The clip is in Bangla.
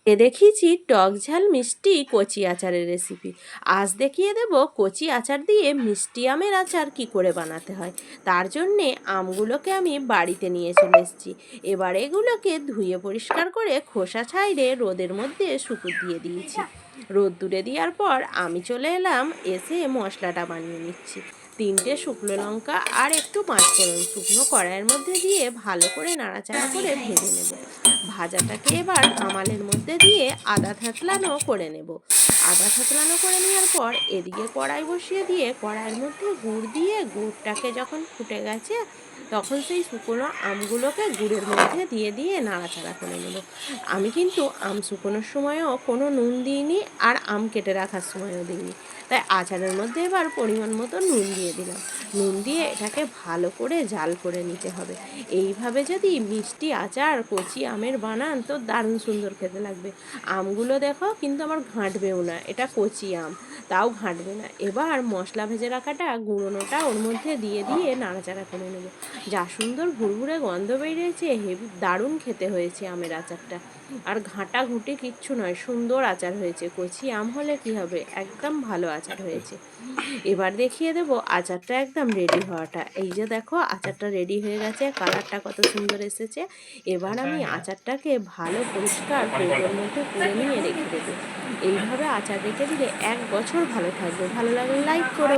দেখিয়েছি টক ঝাল মিষ্টি কচি আচারের রেসিপি। আজ দেখিয়ে দেব কচি আচার দিয়ে মিষ্টি আমের আচার কি করে বানাতে হয়। তার জন্যে আমগুলোকে আমি বাড়িতে নিয়ে চলে এসেছি। এবার এগুলোকে ধুয়ে পরিষ্কার করে খোসা ছাইড়ে রোদের মধ্যে শুকো দিয়ে দিয়েছি। রোদ্দুরে দেওয়ার পর আমি চলে এলাম, এসে মশলাটা বানিয়ে নিচ্ছি। 3টে শুকনো লঙ্কা আর একটু পাঁচফোড়ন শুকনো কড়াইয়ের মধ্যে দিয়ে ভালো করে নাড়াচাড়া করে ভেজে নেব। ভাজাটাকে এবার আমালের মধ্যে দিয়ে আদা থাকলানো করে নেব। আদা থাকলানো করে নেওয়ার পর এদিকে কড়াই বসিয়ে দিয়ে কড়াইয়ের মধ্যে গুড় দিয়ে গুড়টাকে যখন ফুটে গেছে তখন সেই শুকনো আমগুলোকে গুড়ের মধ্যে দিয়ে দিয়ে নাড়াচাড়া করে নেব। আমি কিন্তু আম শুকোনোর সময়ও কোনো নুন দিইনি, আর আম কেটে রাখার সময়ও দিইনি। তাই আচারের মধ্যে এবার পরিমাণ মতো নুন দিয়ে দিলাম। নুন দিয়ে এটাকে ভালো করে জাল করে নিতে হবে। এইভাবে যদি মিষ্টি আচার কচি আমের বানান তো দারুণ সুন্দর খেতে লাগবে। আমগুলো দেখো কিন্তু আমার ঘাঁটবেও না, এটা কচি আম, তাও ঘাঁটবে না। এবার মশলা ভেজে রাখাটা গুঁড়োনোটা ওর মধ্যে দিয়ে দিয়ে নাড়াচাড়া করে নেব। যা সুন্দর ভুরভুরে গন্ধ বেরিয়েছে, হেভি দারুণ খেতে হয়েছে আমের আচারটা। আর ঘাঁটা ঘুঁটে কিচ্ছু নয়, সুন্দর আচার হয়েছে। কচি আম হলে কি হবে, একদম ভালো আচার হয়েছে। এবার দেখিয়ে দেব আচারটা একদম রেডি হওয়াটা। এই যে দেখো আচারটা রেডি হয়ে গেছে, কালারটা কত সুন্দর এসেছে। এবার আমি আচারটাকে ভালো পরিষ্কার কৌটোর মধ্যে করে নিয়ে রেখে দেবো। এইভাবে আচার রেখে দিলে 1 বছর ভালো থাকবে। ভালো লাগলে লাইক করো।